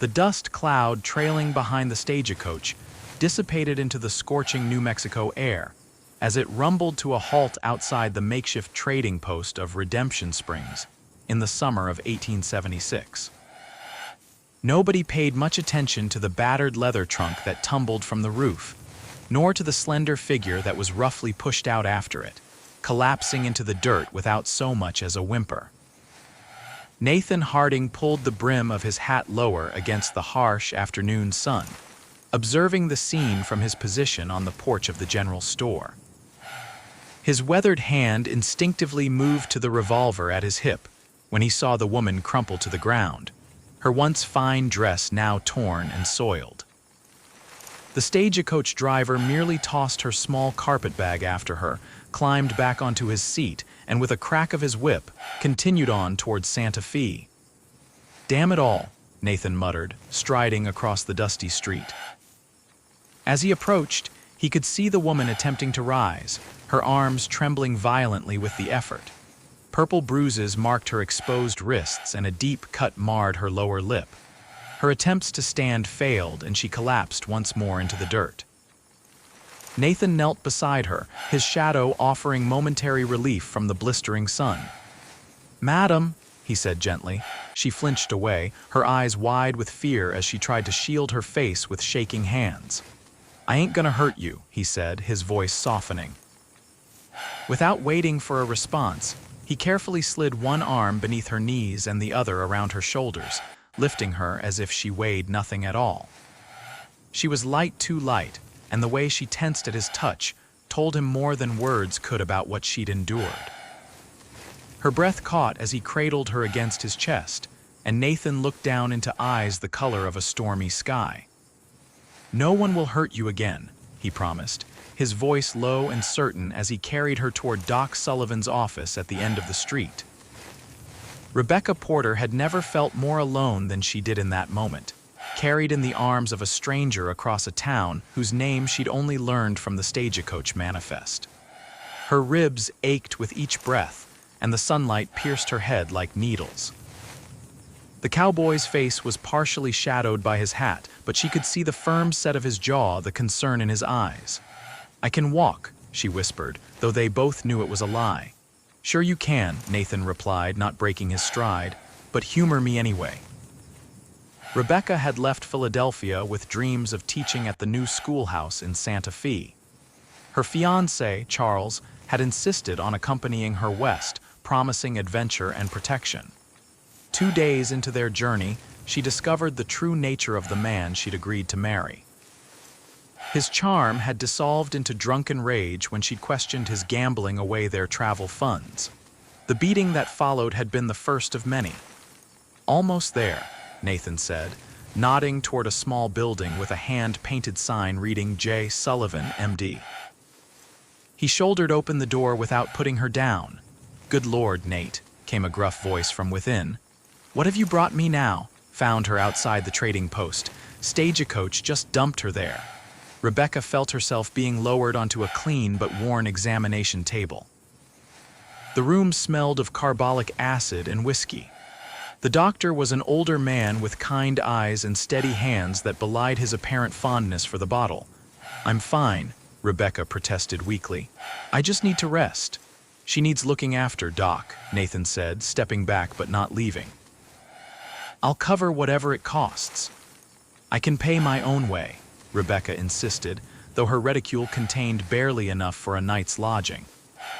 The dust cloud trailing behind the stagecoach dissipated into the scorching New Mexico air as it rumbled to a halt outside the makeshift trading post of Redemption Springs in the summer of 1876. Nobody paid much attention to the battered leather trunk that tumbled from the roof, nor to the slender figure that was roughly pushed out after it, collapsing into the dirt without so much as a whimper. Nathan Harding pulled the brim of his hat lower against the harsh afternoon sun, observing the scene from his position on the porch of the general store. His weathered hand instinctively moved to the revolver at his hip when he saw the woman crumple to the ground, her once fine dress now torn and soiled. The stagecoach driver merely tossed her small carpetbag after her, climbed back onto his seat, and with a crack of his whip, continued on towards Santa Fe. "Damn it all," Nathan muttered, striding across the dusty street. As he approached, he could see the woman attempting to rise, her arms trembling violently with the effort. Purple bruises marked her exposed wrists and a deep cut marred her lower lip. Her attempts to stand failed and she collapsed once more into the dirt. Nathan knelt beside her, his shadow offering momentary relief from the blistering sun. "Madam," he said gently. She flinched away, her eyes wide with fear as she tried to shield her face with shaking hands. "I ain't gonna hurt you," he said, his voice softening. Without waiting for a response, he carefully slid one arm beneath her knees and the other around her shoulders, lifting her as if she weighed nothing at all. She was light too light, and the way she tensed at his touch told him more than words could about what she'd endured. Her breath caught as he cradled her against his chest, and Nathan looked down into eyes the color of a stormy sky. "No one will hurt you again," he promised, his voice low and certain as he carried her toward Doc Sullivan's office at the end of the street. Rebecca Porter had never felt more alone than she did in that moment, carried in the arms of a stranger across a town whose name she'd only learned from the stagecoach manifest. Her ribs ached with each breath, and the sunlight pierced her head like needles. The cowboy's face was partially shadowed by his hat, but she could see the firm set of his jaw, the concern in his eyes. "I can walk," she whispered, though they both knew it was a lie. "Sure you can," Nathan replied, not breaking his stride, "but humor me anyway." Rebecca had left Philadelphia with dreams of teaching at the new schoolhouse in Santa Fe. Her fiancé, Charles, had insisted on accompanying her west, promising adventure and protection. 2 days into their journey, she discovered the true nature of the man she'd agreed to marry. His charm had dissolved into drunken rage when she'd questioned his gambling away their travel funds. The beating that followed had been the first of many. "Almost there," Nathan said, nodding toward a small building with a hand-painted sign reading J. Sullivan, M.D. He shouldered open the door without putting her down. "Good Lord, Nate," came a gruff voice from within. "What have you brought me now?" Found her outside the trading post. Stagecoach just dumped her there. Rebecca felt herself being lowered onto a clean but worn examination table. The room smelled of carbolic acid and whiskey. The doctor was an older man with kind eyes and steady hands that belied his apparent fondness for the bottle. "I'm fine," Rebecca protested weakly. "I just need to rest." "She needs looking after, Doc," Nathan said, stepping back but not leaving. "I'll cover whatever it costs." "I can pay my own way," Rebecca insisted, though her reticule contained barely enough for a night's lodging.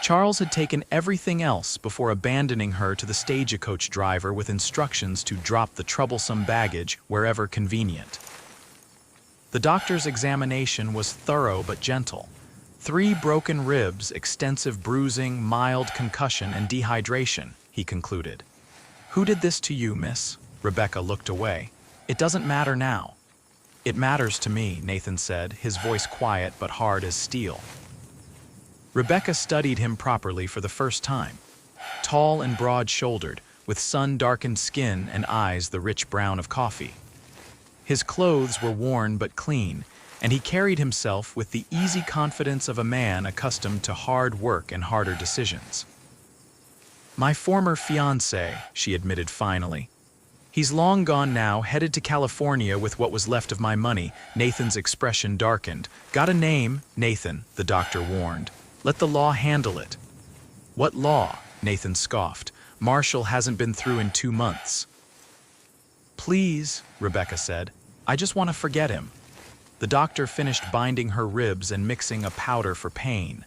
Charles had taken everything else before abandoning her to the stagecoach driver with instructions to drop the troublesome baggage wherever convenient. The doctor's examination was thorough but gentle. 3 broken ribs, extensive bruising, mild concussion, and dehydration, he concluded. "Who did this to you, miss?" Rebecca looked away. "It doesn't matter now." "It matters to me," Nathan said, his voice quiet but hard as steel. Rebecca studied him properly for the first time. Tall and broad-shouldered, with sun-darkened skin and eyes the rich brown of coffee. His clothes were worn but clean, and he carried himself with the easy confidence of a man accustomed to hard work and harder decisions. "My former fiancé," she admitted finally. He's long gone now, headed to California with what was left of my money. Nathan's expression darkened. Got a name, Nathan, the doctor warned. Let the law handle it. What law? Nathan scoffed. Marshall hasn't been through in 2 months. Please, Rebecca said. I just want to forget him. The doctor finished binding her ribs and mixing a powder for pain.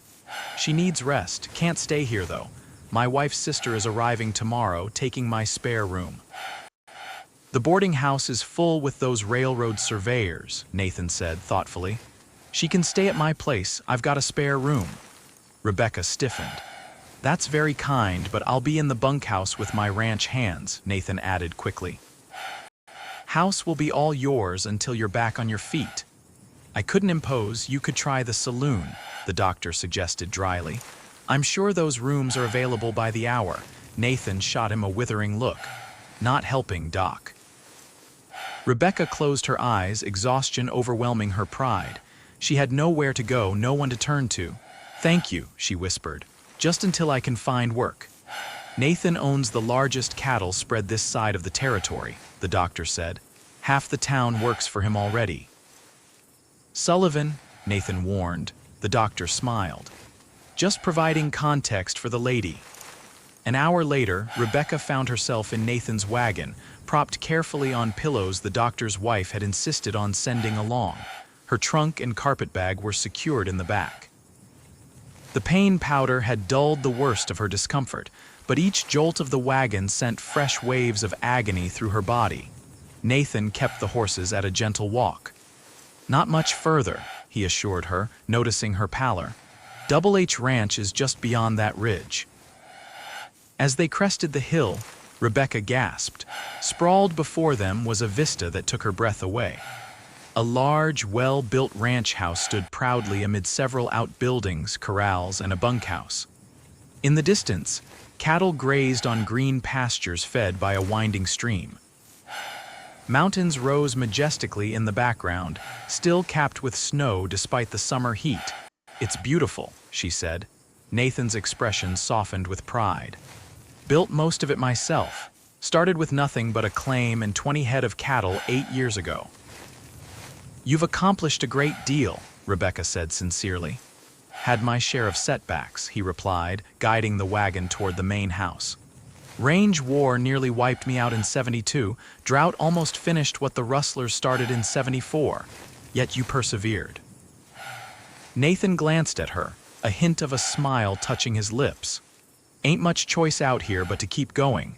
She needs rest. Can't stay here, though. My wife's sister is arriving tomorrow, taking my spare room. The boarding house is full with those railroad surveyors, Nathan said thoughtfully. She can stay at my place. I've got a spare room. Rebecca stiffened. That's very kind, but I'll be in the bunkhouse with my ranch hands, Nathan added quickly. House will be all yours until you're back on your feet. I couldn't impose. You could try the saloon, the doctor suggested dryly. I'm sure those rooms are available by the hour. Nathan shot him a withering look. Not helping, Doc. Rebecca closed her eyes, exhaustion overwhelming her pride. She had nowhere to go, no one to turn to. Thank you, she whispered. Just until I can find work. Nathan owns the largest cattle spread this side of the territory, the doctor said. Half the town works for him already. Sullivan, Nathan warned. The doctor smiled. Just providing context for the lady. An hour later, Rebecca found herself in Nathan's wagon, propped carefully on pillows the doctor's wife had insisted on sending along. Her trunk and carpet bag were secured in the back. The pain powder had dulled the worst of her discomfort, but each jolt of the wagon sent fresh waves of agony through her body. Nathan kept the horses at a gentle walk. Not much further, he assured her, noticing her pallor. Double H Ranch is just beyond that ridge. As they crested the hill, Rebecca gasped. Sprawled before them was a vista that took her breath away. A large, well-built ranch house stood proudly amid several outbuildings, corrals, and a bunkhouse. In the distance, cattle grazed on green pastures fed by a winding stream. Mountains rose majestically in the background, still capped with snow despite the summer heat. It's beautiful, she said. Nathan's expression softened with pride. Built most of it myself. Started with nothing but a claim and 20 head of cattle 8 years ago. You've accomplished a great deal, Rebecca said sincerely. Had my share of setbacks, he replied, guiding the wagon toward the main house. Range war nearly wiped me out in 72. Drought almost finished what the rustlers started in 74. Yet you persevered. Nathan glanced at her, a hint of a smile touching his lips. Ain't much choice out here but to keep going.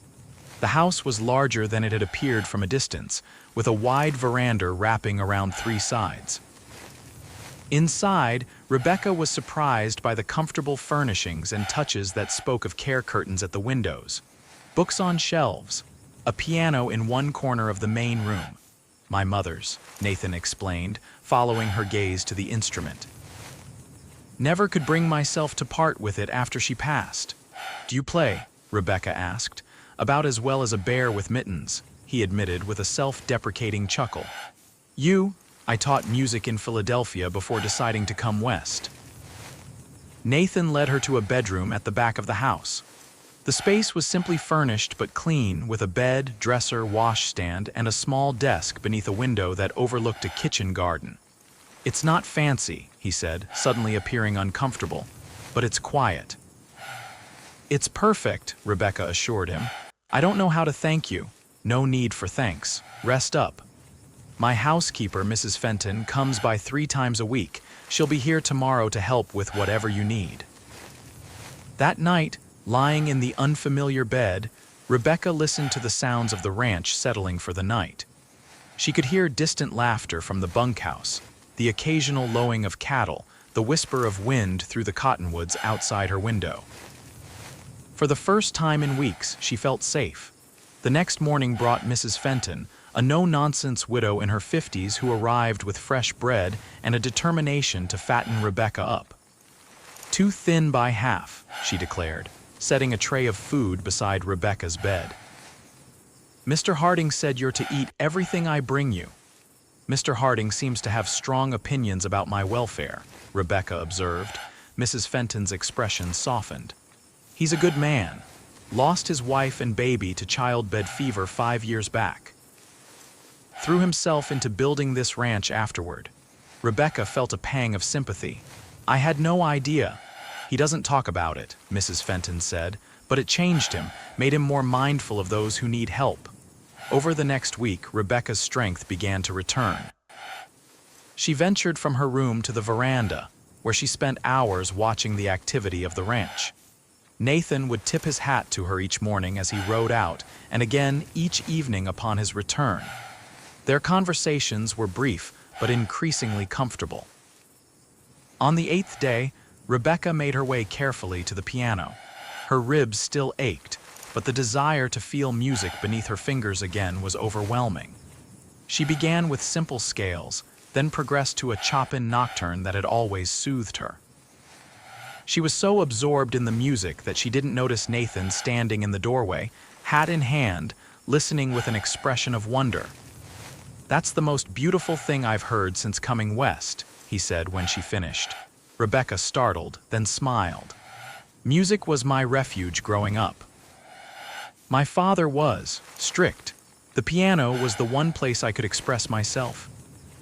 The house was larger than it had appeared from a distance, with a wide veranda wrapping around 3 sides. Inside, Rebecca was surprised by the comfortable furnishings and touches that spoke of care curtains at the windows. Books on shelves, a piano in one corner of the main room. My mother's, Nathan explained, following her gaze to the instrument. Never could bring myself to part with it after she passed. Do you play? Rebecca asked. About as well as a bear with mittens, he admitted with a self-deprecating chuckle. I taught music in Philadelphia before deciding to come west. Nathan led her to a bedroom at the back of the house. The space was simply furnished but clean, with a bed, dresser, washstand, and a small desk beneath a window that overlooked a kitchen garden. It's not fancy, he said, suddenly appearing uncomfortable, but it's quiet. It's perfect, Rebecca assured him. I don't know how to thank you. No need for thanks. Rest up. My housekeeper, Mrs. Fenton, comes by 3 times a week. She'll be here tomorrow to help with whatever you need. That night, lying in the unfamiliar bed, Rebecca listened to the sounds of the ranch settling for the night. She could hear distant laughter from the bunkhouse, the occasional lowing of cattle, the whisper of wind through the cottonwoods outside her window. For the first time in weeks, she felt safe. The next morning brought Mrs. Fenton, a no-nonsense widow in her 50s who arrived with fresh bread and a determination to fatten Rebecca up. Too thin by half, she declared, setting a tray of food beside Rebecca's bed. Mr. Harding said you're to eat everything I bring you. Mr. Harding seems to have strong opinions about my welfare, Rebecca observed. Mrs. Fenton's expression softened. He's a good man. lost his wife and baby to childbed fever 5 years back. Threw himself into building this ranch afterward. Rebecca felt a pang of sympathy. I had no idea. He doesn't talk about it, Mrs. Fenton said, but it changed him, made him more mindful of those who need help. Over the next week, Rebecca's strength began to return. She ventured from her room to the veranda, where she spent hours watching the activity of the ranch. Nathan would tip his hat to her each morning as he rode out, and again each evening upon his return. Their conversations were brief, but increasingly comfortable. On the 8th day, Rebecca made her way carefully to the piano. Her ribs still ached, but the desire to feel music beneath her fingers again was overwhelming. She began with simple scales, then progressed to a Chopin nocturne that had always soothed her. She was so absorbed in the music that she didn't notice Nathan standing in the doorway, hat in hand, listening with an expression of wonder. "That's the most beautiful thing I've heard since coming west," he said when she finished. Rebecca startled, then smiled. "Music was my refuge growing up. My father was strict. The piano was the one place I could express myself."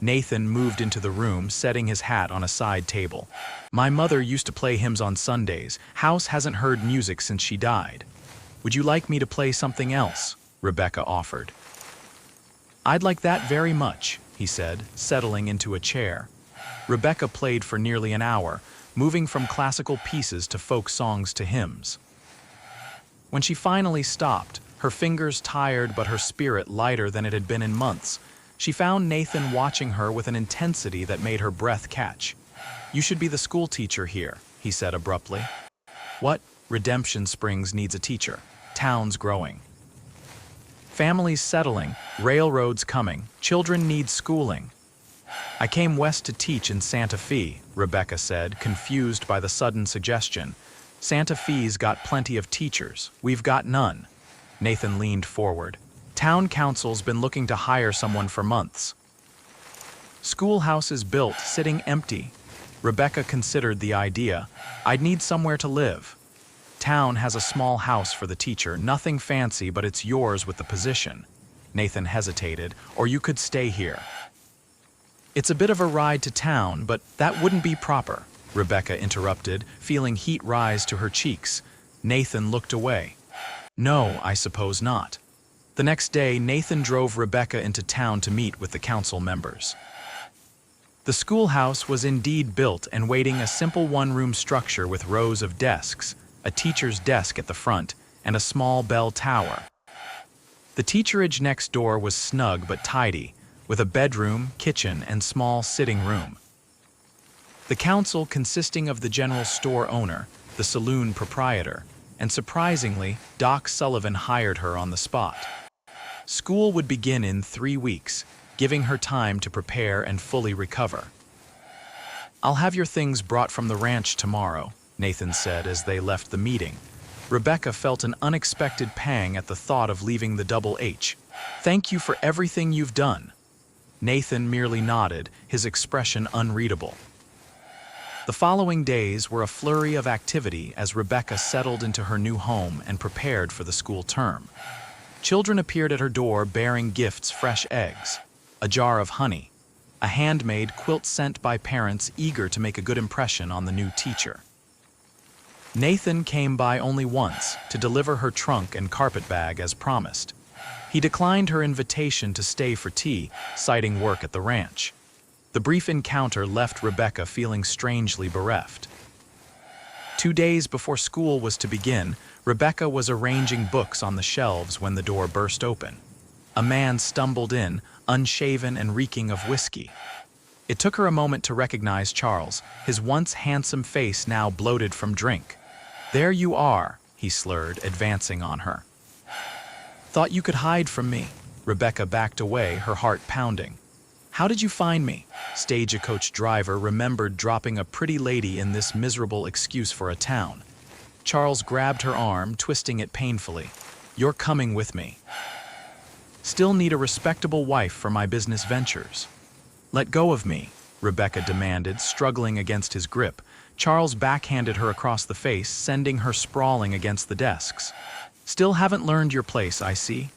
Nathan moved into the room, setting his hat on a side table. "My mother used to play hymns on Sundays. House hasn't heard music since she died. Would you like me to play something else?" Rebecca offered. "I'd like that very much," he said, settling into a chair. Rebecca played for nearly an hour, moving from classical pieces to folk songs to hymns. When she finally stopped, her fingers tired but her spirit lighter than it had been in months, she found Nathan watching her with an intensity that made her breath catch. "You should be the school teacher here," he said abruptly. "What? Redemption Springs needs a teacher. Town's growing. Families settling, railroads coming, children need schooling." "I came west to teach in Santa Fe," Rebecca said, confused by the sudden suggestion. "Santa Fe's got plenty of teachers. We've got none." Nathan leaned forward. "Town council's been looking to hire someone for months. Schoolhouse is built, sitting empty." Rebecca considered the idea. "I'd need somewhere to live. Town has a small house for the teacher, nothing fancy, but it's yours with the position." Nathan hesitated. "Or you could stay here." "It's a bit of a ride to town, but that wouldn't be proper," Rebecca interrupted, feeling heat rise to her cheeks. Nathan looked away. "No, I suppose not." The next day, Nathan drove Rebecca into town to meet with the council members. The schoolhouse was indeed built and waiting, a simple one-room structure with rows of desks, a teacher's desk at the front, and a small bell tower. The teacherage next door was snug but tidy, with a bedroom, kitchen, and small sitting room. The council consisting of the general store owner, the saloon proprietor, and surprisingly, Doc Sullivan hired her on the spot. School would begin in 3 weeks, giving her time to prepare and fully recover. "I'll have your things brought from the ranch tomorrow," Nathan said as they left the meeting. Rebecca felt an unexpected pang at the thought of leaving the Double H. "Thank you for everything you've done." Nathan merely nodded, his expression unreadable. The following days were a flurry of activity as Rebecca settled into her new home and prepared for the school term. Children appeared at her door bearing gifts: fresh eggs, a jar of honey, a handmade quilt sent by parents eager to make a good impression on the new teacher. Nathan came by only once to deliver her trunk and carpet bag as promised. He declined her invitation to stay for tea, citing work at the ranch. The brief encounter left Rebecca feeling strangely bereft. 2 days before school was to begin, Rebecca was arranging books on the shelves when the door burst open. A man stumbled in, unshaven and reeking of whiskey. It took her a moment to recognize Charles, his once handsome face now bloated from drink. "There you are," he slurred, advancing on her. "Thought you could hide from me." Rebecca backed away, her heart pounding. "How did you find me?" Stagecoach driver remembered dropping a pretty lady in this miserable excuse for a town. Charles grabbed her arm, twisting it painfully. "You're coming with me. Still need a respectable wife for my business ventures." "Let go of me," Rebecca demanded, struggling against his grip. Charles backhanded her across the face, sending her sprawling against the desks. Still haven't learned your place, I see.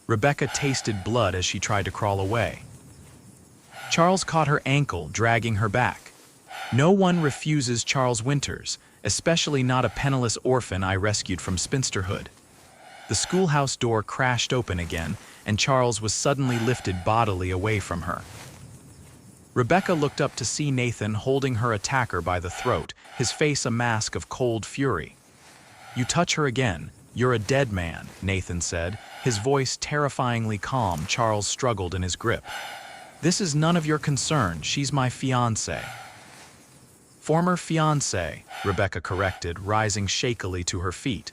Rebecca tasted blood as she tried to crawl away. Charles caught her ankle, dragging her back. No one refuses Charles Winters, especially not a penniless orphan I rescued from spinsterhood. The schoolhouse door crashed open again, and Charles was suddenly lifted bodily away from her. Rebecca looked up to see Nathan holding her attacker by the throat, his face a mask of cold fury. "You touch her again, you're a dead man," Nathan said, his voice terrifyingly calm. Charles struggled in his grip. "This is none of your concern, she's my fiancé." "Former fiancé," Rebecca corrected, rising shakily to her feet.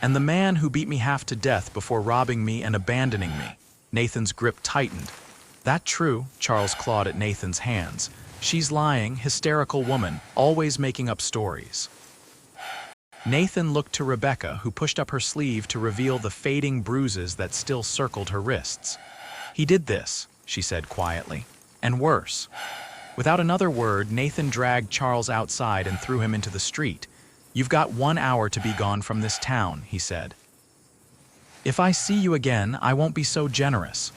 "And the man who beat me half to death before robbing me and abandoning me." Nathan's grip tightened. "That true?" Charles clawed at Nathan's hands. "She's lying, hysterical woman, always making up stories." Nathan looked to Rebecca, who pushed up her sleeve to reveal the fading bruises that still circled her wrists. "He did this," she said quietly, "and worse." Without another word, Nathan dragged Charles outside and threw him into the street. "You've got 1 hour to be gone from this town," he said. "If I see you again, I won't be so generous."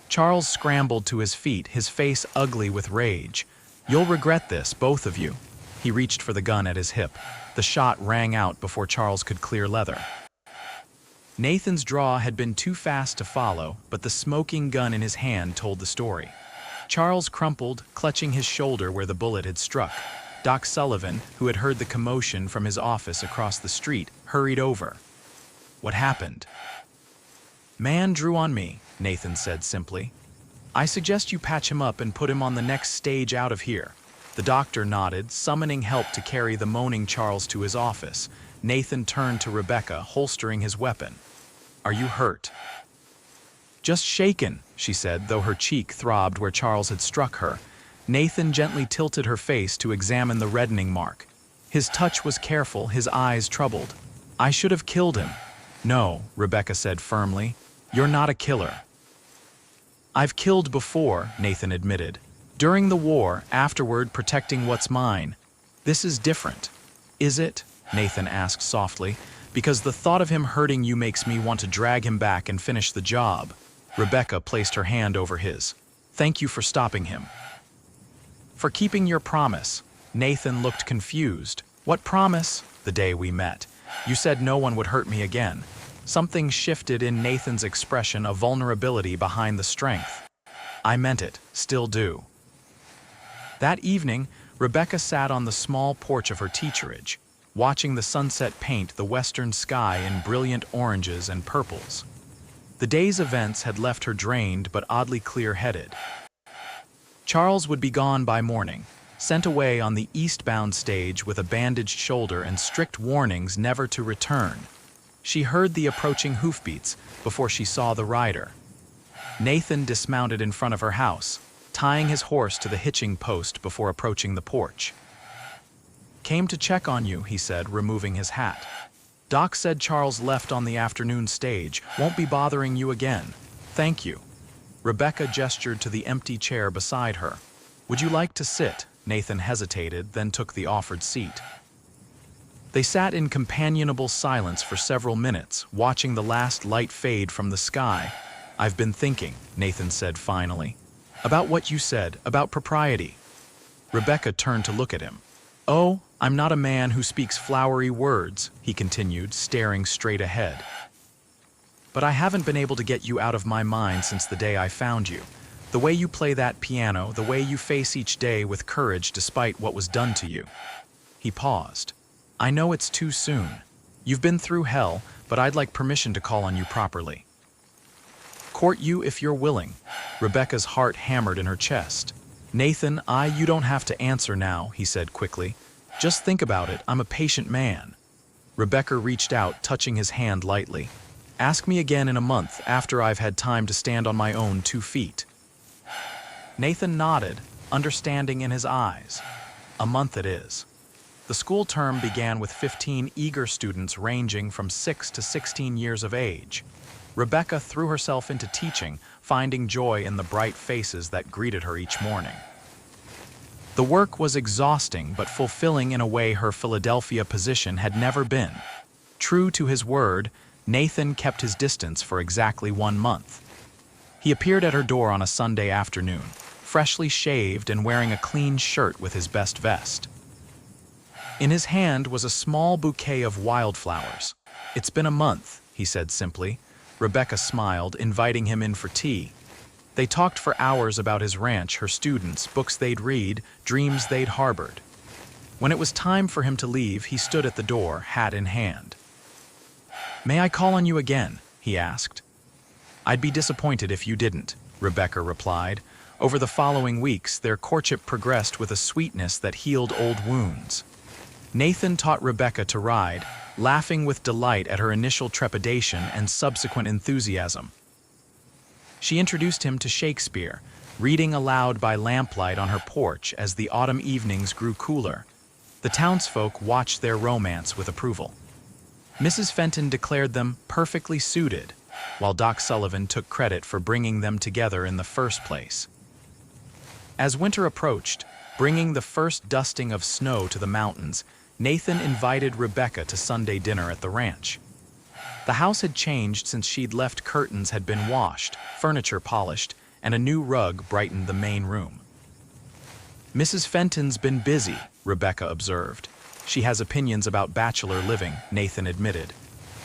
Charles scrambled to his feet, his face ugly with rage. "You'll regret this, both of you." He reached for the gun at his hip. The shot rang out before Charles could clear leather. Nathan's draw had been too fast to follow, but the smoking gun in his hand told the story. Charles crumpled, clutching his shoulder where the bullet had struck. Doc Sullivan, who had heard the commotion from his office across the street, hurried over. "What happened?" "Man drew on me," Nathan said simply. "I suggest you patch him up and put him on the next stage out of here." The doctor nodded, summoning help to carry the moaning Charles to his office. Nathan turned to Rebecca, holstering his weapon. "Are you hurt?" "Just shaken," she said, though her cheek throbbed where Charles had struck her. Nathan gently tilted her face to examine the reddening mark. His touch was careful, his eyes troubled. "I should have killed him." "No," Rebecca said firmly. "You're not a killer." "I've killed before," Nathan admitted. "During the war, afterward protecting what's mine. This is different." "Is it?" Nathan asked softly. "Because the thought of him hurting you makes me want to drag him back and finish the job." Rebecca placed her hand over his. "Thank you for stopping him." "For keeping your promise." Nathan looked confused. "What promise?" "The day we met. You said no one would hurt me again." Something shifted in Nathan's expression, a vulnerability behind the strength. "I meant it, still do." That evening, Rebecca sat on the small porch of her teacherage, watching the sunset paint the western sky in brilliant oranges and purples. The day's events had left her drained but oddly clear-headed. Charles would be gone by morning, sent away on the eastbound stage with a bandaged shoulder and strict warnings never to return. She heard the approaching hoofbeats before she saw the rider. Nathan dismounted in front of her house, tying his horse to the hitching post before approaching the porch. "Came to check on you," he said, removing his hat. "Doc said Charles left on the afternoon stage. Won't be bothering you again." "Thank you." Rebecca gestured to the empty chair beside her. "Would you like to sit?" Nathan hesitated, then took the offered seat. They sat in companionable silence for several minutes, watching the last light fade from the sky. "I've been thinking," Nathan said finally. "About what you said, about propriety." Rebecca turned to look at him. "Oh, I'm not a man who speaks flowery words," he continued, staring straight ahead. "But I haven't been able to get you out of my mind since the day I found you. The way you play that piano, the way you face each day with courage despite what was done to you." He paused. "I know it's too soon. You've been through hell, but I'd like permission to call on you properly." "Court you if you're willing." Rebecca's heart hammered in her chest. "Nathan, you don't have to answer now," he said quickly. "Just think about it, I'm a patient man." Rebecca reached out, touching his hand lightly. "Ask me again in a month, after I've had time to stand on my own 2 feet. Nathan nodded, understanding in his eyes. "A month it is." The school term began with 15 eager students ranging from 6 to 16 years of age. Rebecca threw herself into teaching, finding joy in the bright faces that greeted her each morning. The work was exhausting but fulfilling in a way her Philadelphia position had never been. True to his word, Nathan kept his distance for exactly 1 month. He appeared at her door on a Sunday afternoon, freshly shaved and wearing a clean shirt with his best vest. In his hand was a small bouquet of wildflowers. "It's been a month," he said simply. Rebecca smiled, inviting him in for tea. They talked for hours about his ranch, her students, books they'd read, dreams they'd harbored. When it was time for him to leave, he stood at the door, hat in hand. "May I call on you again?" he asked. "I'd be disappointed if you didn't," Rebecca replied. Over the following weeks, their courtship progressed with a sweetness that healed old wounds. Nathan taught Rebecca to ride, laughing with delight at her initial trepidation and subsequent enthusiasm. She introduced him to Shakespeare, reading aloud by lamplight on her porch as the autumn evenings grew cooler. The townsfolk watched their romance with approval. Mrs. Fenton declared them perfectly suited, while Doc Sullivan took credit for bringing them together in the first place. As winter approached, bringing the first dusting of snow to the mountains, Nathan invited Rebecca to Sunday dinner at the ranch. The house had changed since she'd left. Curtains had been washed, furniture polished, and a new rug brightened the main room. "Mrs. Fenton's been busy," Rebecca observed. "She has opinions about bachelor living," Nathan admitted.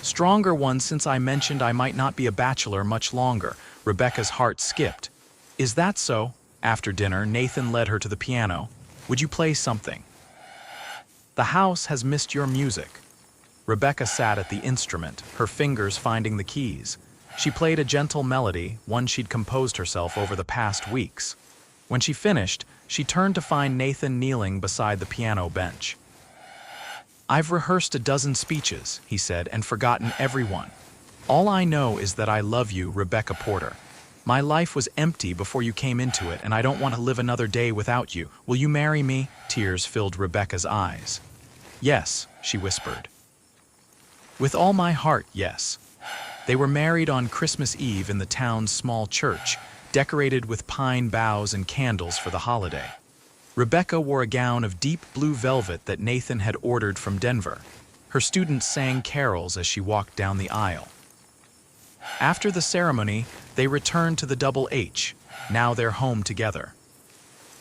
"Stronger ones since I mentioned I might not be a bachelor much longer." Rebecca's heart skipped. "Is that so?" After dinner, Nathan led her to the piano. "Would you play something?" "The house has missed your music." Rebecca sat at the instrument, her fingers finding the keys. She played a gentle melody, one she'd composed herself over the past weeks. When she finished, she turned to find Nathan kneeling beside the piano bench. "I've rehearsed a dozen speeches," he said, "and forgotten everyone. All I know is that I love you, Rebecca Porter. My life was empty before you came into it, and I don't want to live another day without you. Will you marry me?" Tears filled Rebecca's eyes. "Yes," she whispered. "With all my heart, yes." They were married on Christmas Eve in the town's small church, decorated with pine boughs and candles for the holiday. Rebecca wore a gown of deep blue velvet that Nathan had ordered from Denver. Her students sang carols as she walked down the aisle. After the ceremony, they returned to the Double H, now their home together.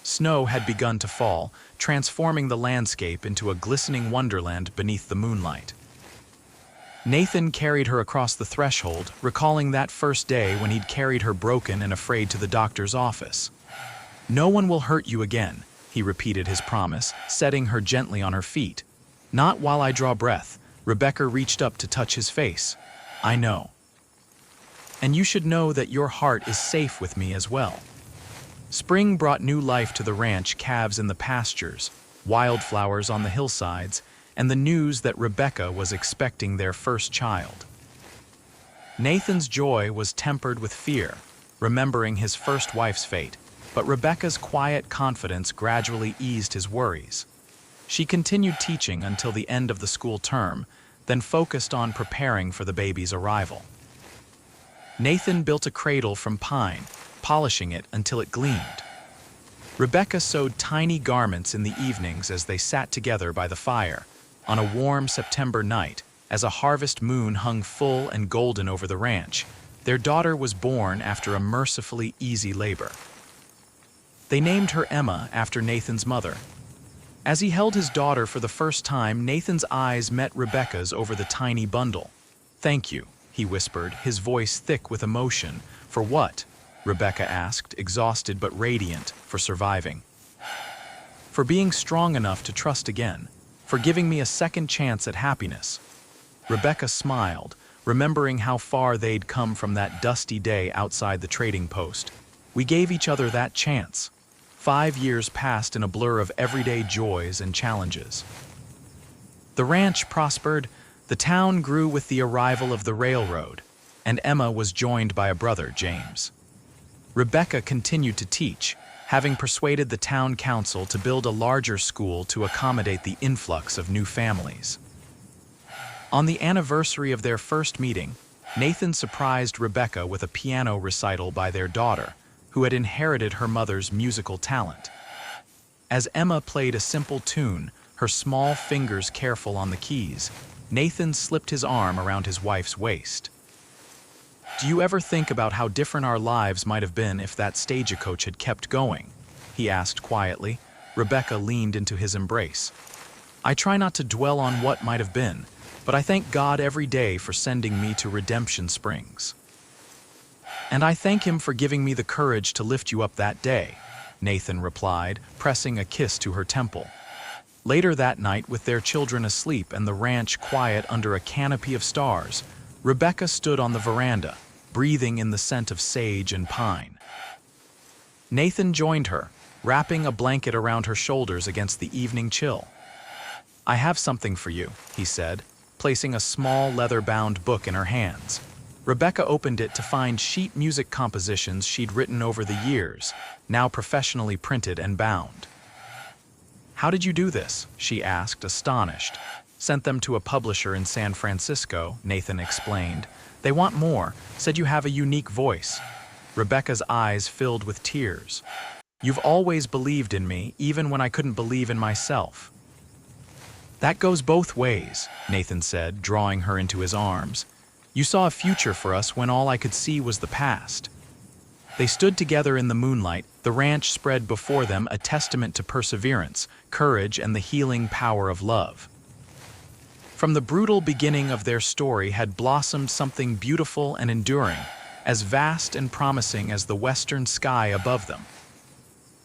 Snow had begun to fall, transforming the landscape into a glistening wonderland beneath the moonlight. Nathan carried her across the threshold, recalling that first day when he'd carried her broken and afraid to the doctor's office. "No one will hurt you again," he repeated his promise, setting her gently on her feet. "Not while I draw breath." Rebecca reached up to touch his face. "I know. And you should know that your heart is safe with me as well." Spring brought new life to the ranch, calves in the pastures, wildflowers on the hillsides, and the news that Rebecca was expecting their first child. Nathan's joy was tempered with fear, remembering his first wife's fate, but Rebecca's quiet confidence gradually eased his worries. She continued teaching until the end of the school term, then focused on preparing for the baby's arrival. Nathan built a cradle from pine, polishing it until it gleamed. Rebecca sewed tiny garments in the evenings as they sat together by the fire. On a warm September night, as a harvest moon hung full and golden over the ranch, their daughter was born after a mercifully easy labor. They named her Emma after Nathan's mother. As he held his daughter for the first time, Nathan's eyes met Rebecca's over the tiny bundle. "Thank you," he whispered, his voice thick with emotion. "For what?" Rebecca asked, exhausted but radiant, "For surviving. For being strong enough to trust again. For giving me a second chance at happiness." Rebecca smiled, remembering how far they'd come from that dusty day outside the trading post. "We gave each other that chance." 5 years passed in a blur of everyday joys and challenges. The ranch prospered, the town grew with the arrival of the railroad, and Emma was joined by a brother, James. Rebecca continued to teach, having persuaded the town council to build a larger school to accommodate the influx of new families. On the anniversary of their first meeting, Nathan surprised Rebecca with a piano recital by their daughter, who had inherited her mother's musical talent. As Emma played a simple tune, her small fingers careful on the keys, Nathan slipped his arm around his wife's waist. "Do you ever think about how different our lives might have been if that stagecoach had kept going?" he asked quietly. Rebecca leaned into his embrace. "I try not to dwell on what might have been, but I thank God every day for sending me to Redemption Springs. And I thank him for giving me the courage to lift you up that day," Nathan replied, pressing a kiss to her temple. Later that night, with their children asleep and the ranch quiet under a canopy of stars, Rebecca stood on the veranda, breathing in the scent of sage and pine. Nathan joined her, wrapping a blanket around her shoulders against the evening chill. "I have something for you," he said, placing a small leather-bound book in her hands. Rebecca opened it to find sheet music compositions she'd written over the years, now professionally printed and bound. "How did you do this?" she asked, astonished. "Sent them to a publisher in San Francisco," Nathan explained. "They want more, said you have a unique voice." Rebecca's eyes filled with tears. "You've always believed in me, even when I couldn't believe in myself." "That goes both ways," Nathan said, drawing her into his arms. "You saw a future for us when all I could see was the past." They stood together in the moonlight, the ranch spread before them, a testament to perseverance, courage, and the healing power of love. From the brutal beginning of their story had blossomed something beautiful and enduring, as vast and promising as the western sky above them.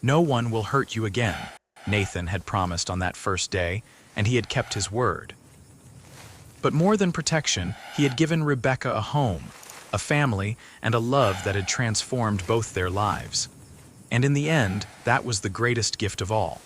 "No one will hurt you again," Nathan had promised on that first day, and he had kept his word. But more than protection, he had given Rebecca a home, a family, and a love that had transformed both their lives. And in the end, that was the greatest gift of all.